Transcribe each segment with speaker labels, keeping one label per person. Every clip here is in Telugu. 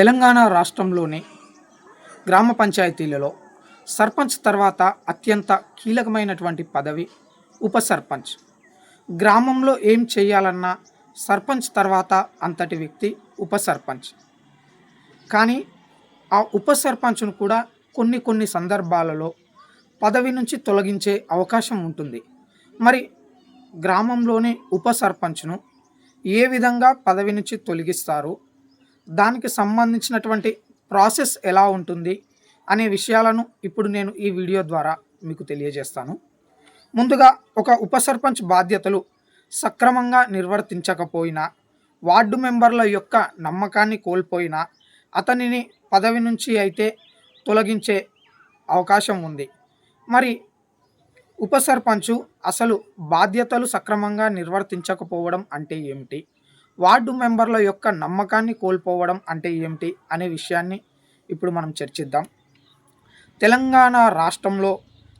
Speaker 1: తెలంగాణ రాష్ట్రంలోని గ్రామ పంచాయతీలలో సర్పంచ్ తర్వాత అత్యంత కీలకమైనటువంటి పదవి ఉప సర్పంచ్. గ్రామంలో ఏం చేయాలన్నా సర్పంచ్ తర్వాత అంతటి వ్యక్తి ఉప సర్పంచ్. కానీ ఆ ఉప సర్పంచ్ను కూడా కొన్ని సందర్భాలలో పదవి నుంచి తొలగించే అవకాశం ఉంటుంది. మరి గ్రామంలోని ఉప సర్పంచ్ను ఏ విధంగా పదవి నుంచి తొలగిస్తారు, దానికి సంబంధించినటువంటి ప్రాసెస్ ఎలా ఉంటుంది అనే విషయాలను ఇప్పుడు నేను ఈ వీడియో ద్వారా మీకు తెలియజేస్తాను. ముందుగా ఒక ఉప సర్పంచ్ బాధ్యతలు సక్రమంగా నిర్వర్తించకపోయినా, వార్డు మెంబర్ల యొక్క నమ్మకాన్ని కోల్పోయినా అతనిని పదవి నుంచి అయితే తొలగించే అవకాశం ఉంది. మరి ఉప సర్పంచు అసలు బాధ్యతలు సక్రమంగా నిర్వర్తించకపోవడం అంటే ఏమిటి, వార్డు మెంబర్ల యొక్క నమ్మకాన్ని కోల్పోవడం అంటే ఏమిటి అనే విషయాన్ని ఇప్పుడు మనం చర్చిద్దాం. తెలంగాణ రాష్ట్రంలో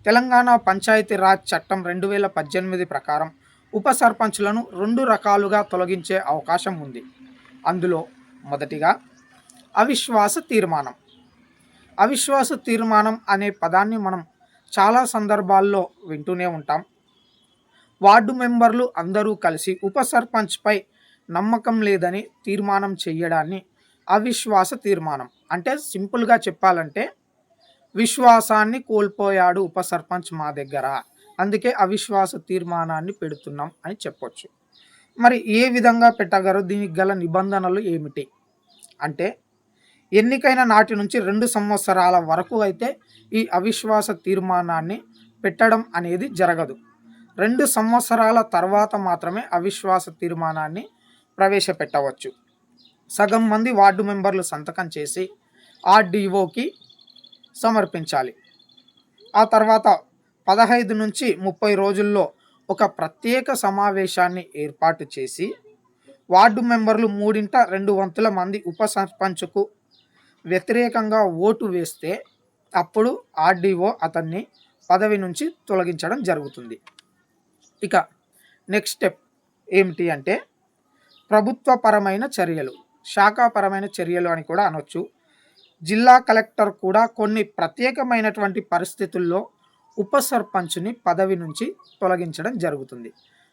Speaker 1: తెలంగాణ పంచాయతీరాజ్ చట్టం 2018 ప్రకారం ఉప సర్పంచ్లను 2 రకాలుగా తొలగించే అవకాశం ఉంది. అందులో మొదటిగా అవిశ్వాస తీర్మానం. అవిశ్వాస తీర్మానం అనే పదాన్ని మనం చాలా సందర్భాల్లో వింటూనే ఉంటాం. వార్డు మెంబర్లు అందరూ కలిసి ఉప సర్పంచ్పై నమ్మకం లేదని తీర్మానం చేయడాన్ని అవిశ్వాస తీర్మానం అంటే, సింపుల్గా చెప్పాలంటే విశ్వాసాన్ని కోల్పోయాడు ఉప సర్పంచ్ మా దగ్గర, అందుకే అవిశ్వాస తీర్మానాన్ని పెడుతున్నాం అని చెప్పొచ్చు. మరి ఏ విధంగా పెట్టగలరు, దీనికి గల నిబంధనలు ఏమిటి అంటే, ఎన్నికైన నాటి నుంచి 2 సంవత్సరాల వరకు అయితే ఈ అవిశ్వాస తీర్మానాన్ని పెట్టడం అనేది జరగదు. 2 సంవత్సరాల తర్వాత మాత్రమే అవిశ్వాస తీర్మానాన్ని ప్రవేశపెట్టవచ్చు. సగం మంది వార్డు మెంబర్లు సంతకం చేసి ఆర్డీఓకి సమర్పించాలి. ఆ తర్వాత 15 నుంచి 30 రోజుల్లో ఒక ప్రత్యేక సమావేశాన్ని ఏర్పాటు చేసి వార్డు మెంబర్లు 3/2 వంతుల మంది ఉప సర్పంచ్కు వ్యతిరేకంగా ఓటు వేస్తే అప్పుడు ఆర్డీఓ అతన్ని పదవి నుంచి తొలగించడం జరుగుతుంది. ఇక నెక్స్ట్ స్టెప్ ఏమిటి అంటే, ప్రభుత్వపరమైన చర్యలు, శాఖాపరమైన చర్యలు అని కూడా అనొచ్చు. జిల్లా కలెక్టర్ కూడా కొన్ని ప్రత్యేకమైనటువంటి పరిస్థితుల్లో ఉప సర్పంచ్ని పదవి నుంచి తొలగించడం జరుగుతుంది.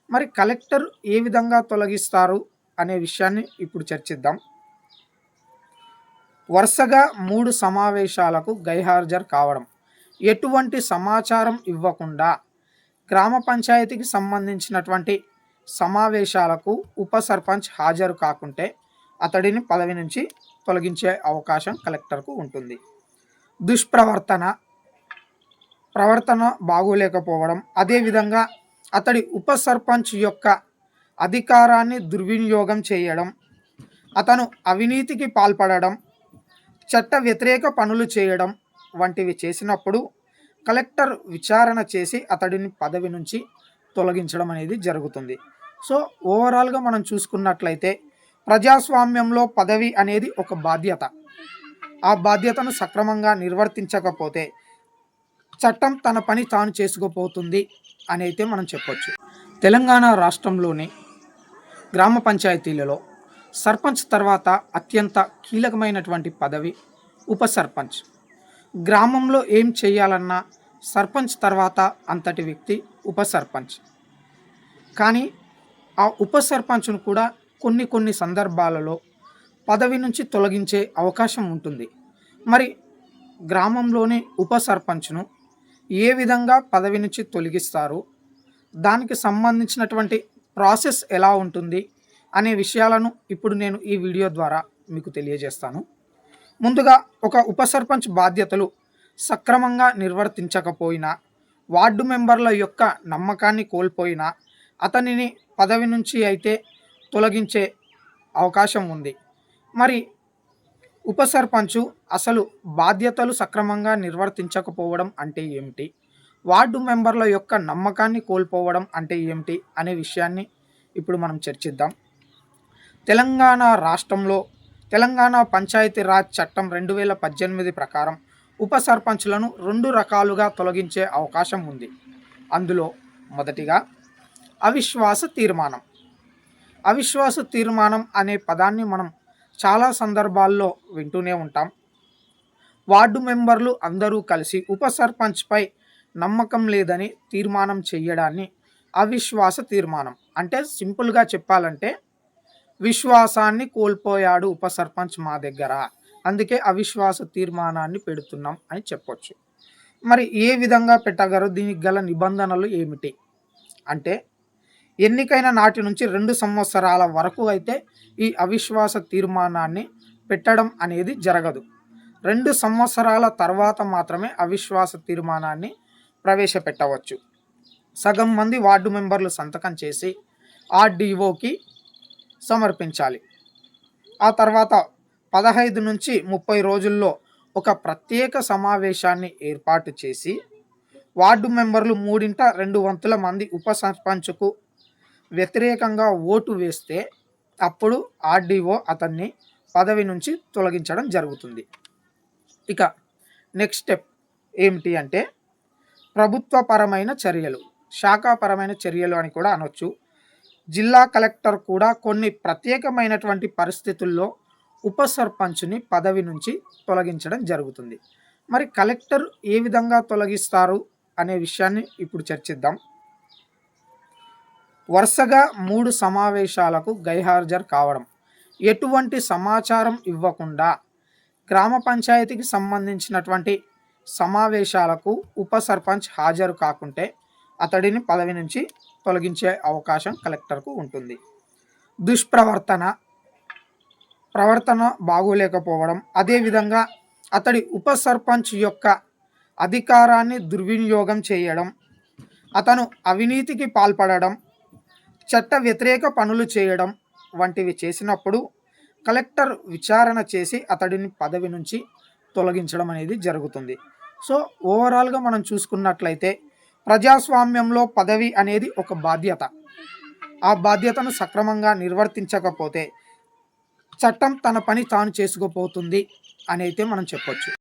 Speaker 1: మరి కలెక్టర్ ఏ విధంగా తొలగిస్తారు అనే విషయాన్ని ఇప్పుడు చర్చిద్దాం. వరుసగా 3 సమావేశాలకు గైర్హాజరు కావడం, ఎటువంటి సమాచారం ఇవ్వకుండా గ్రామ పంచాయతీకి సంబంధించినటువంటి సమావేశాలకు ఉప సర్పంచ్ హాజరు కాకుంటే అతడిని పదవి నుంచి తొలగించే అవకాశం కలెక్టర్కు ఉంటుంది. ప్రవర్తన బాగోలేకపోవడం, అదేవిధంగా అతడి ఉప సర్పంచ్ యొక్క అధికారాన్ని దుర్వినియోగం చేయడం, అతను అవినీతికి పాల్పడడం, చట్ట వ్యతిరేక పనులు చేయడం వంటివి చేసినప్పుడు కలెక్టర్ విచారణ చేసి అతడిని పదవి నుంచి తొలగించడం అనేది జరుగుతుంది. సో ఓవరాల్గా మనం చూసుకున్నట్లయితే ప్రజాస్వామ్యంలో పదవి అనేది ఒక బాధ్యత. ఆ బాధ్యతను సక్రమంగా నిర్వర్తించకపోతే చట్టం తన పని తాను చేసుకుపోతుంది అని అయితే మనం చెప్పొచ్చు. తెలంగాణ రాష్ట్రంలోని గ్రామ పంచాయతీలలో సర్పంచ్ తర్వాత అత్యంత కీలకమైనటువంటి పదవి ఉప సర్పంచ్. గ్రామంలో ఏం చేయాలన్నా సర్పంచ్ తర్వాత అంతటి వ్యక్తి ఉప సర్పంచ్. కానీ ఆ ఉప సర్పంచ్ను కూడా కొన్ని సందర్భాలలో పదవి నుంచి తొలగించే అవకాశం ఉంటుంది. మరి గ్రామంలోని ఉప సర్పంచ్ను ఏ విధంగా పదవి నుంచి తొలగిస్తారు, దానికి సంబంధించినటువంటి ప్రాసెస్ ఎలా ఉంటుంది అనే విషయాలను ఇప్పుడు నేను ఈ వీడియో ద్వారా మీకు తెలియజేస్తాను. ముందుగా ఒక ఉప సర్పంచ్ బాధ్యతలు సక్రమంగా నిర్వర్తించకపోయినా, వార్డు మెంబర్ల యొక్క నమ్మకాన్ని కోల్పోయినా అతనిని పదవి నుంచి అయితే తొలగించే అవకాశం ఉంది. మరి ఉప సర్పంచు అసలు బాధ్యతలు సక్రమంగా నిర్వర్తించకపోవడం అంటే ఏమిటి, వార్డు మెంబర్ల యొక్క నమ్మకాన్ని కోల్పోవడం అంటే ఏమిటి అనే విషయాన్ని ఇప్పుడు మనం చర్చిద్దాం. తెలంగాణ రాష్ట్రంలో తెలంగాణ పంచాయతీరాజ్ చట్టం 2018 ప్రకారం ఉప సర్పంచ్లను 2 రకాలుగా తొలగించే అవకాశం ఉంది. అందులో మొదటిగా అవిశ్వాస తీర్మానం. అవిశ్వాస తీర్మానం అనే పదాన్ని మనం చాలా సందర్భాల్లో వింటూనే ఉంటాం. వార్డు మెంబర్లు అందరూ కలిసి ఉప సర్పంచ్పై నమ్మకం లేదని తీర్మానం చేయడాన్ని అవిశ్వాస తీర్మానం అంటే సింపుల్గా చెప్పాలంటే విశ్వాసాన్ని కోల్పోయాడు ఉప సర్పంచ్ మా దగ్గర, అందుకే అవిశ్వాస తీర్మానాన్ని పెడుతున్నాం అని చెప్పొచ్చు. మరి ఏ విధంగా పెట్టగలరు, దీనికి గల నిబంధనలు ఏమిటి అంటే ఎన్నికైన నాటి నుంచి 2 సంవత్సరాల వరకు అయితే ఈ అవిశ్వాస తీర్మానాన్ని పెట్టడం అనేది జరగదు. 2 సంవత్సరాల తర్వాత మాత్రమే అవిశ్వాస తీర్మానాన్ని ప్రవేశపెట్టవచ్చు. సగం మంది వార్డు మెంబర్లు సంతకం చేసి ఆర్డీఓకి సమర్పించాలి. ఆ తర్వాత 15 నుంచి 30 రోజుల్లో ఒక ప్రత్యేక సమావేశాన్ని ఏర్పాటు చేసి వార్డు మెంబర్లు 3/2 వంతుల మంది ఉప సర్పంచ్కు వ్యతిరేకంగా ఓటు వేస్తే అప్పుడు ఆర్డీఓ అతన్ని పదవి నుంచి తొలగించడం జరుగుతుంది. ఇక నెక్స్ట్ స్టెప్ ఏమిటి అంటే ప్రభుత్వపరమైన చర్యలు, శాఖాపరమైన చర్యలు అని కూడా అనొచ్చు. జిల్లా కలెక్టర్ కూడా కొన్ని ప్రత్యేకమైనటువంటి పరిస్థితుల్లో ఉప సర్పంచ్ని పదవి నుంచి తొలగించడం జరుగుతుంది. మరి కలెక్టర్ ఏ విధంగా తొలగిస్తారు అనే విషయాన్ని ఇప్పుడు చర్చిద్దాం. వరుసగా 3 సమావేశాలకు గైర్హాజరు కావడం, ఎటువంటి సమాచారం ఇవ్వకుండా గ్రామ పంచాయతీకి సంబంధించినటువంటి సమావేశాలకు ఉప సర్పంచ్ హాజరు కాకుంటే అతడిని పదవి నుంచి తొలగించే అవకాశం కలెక్టర్కు ఉంటుంది. ప్రవర్తన బాగోలేకపోవడం, అదేవిధంగా అతడి ఉప సర్పంచ్ యొక్క అధికారాన్ని దుర్వినియోగం చేయడం, అతను అవినీతికి పాల్పడడం, చట్ట వ్యతిరేక పనులు చేయడం వంటివి చేసినప్పుడు కలెక్టర్ విచారణ చేసి అతడిని పదవి నుంచి తొలగించడం అనేది జరుగుతుంది. సో ఓవరాల్గా మనం చూసుకున్నట్లయితే ప్రజాస్వామ్యంలో పదవి అనేది ఒక బాధ్యత. ఆ బాధ్యతను సక్రమంగా నిర్వర్తించకపోతే చట్టం తన పని తాను చేసుకుపోతుంది అని అయితే మనం చెప్పొచ్చు.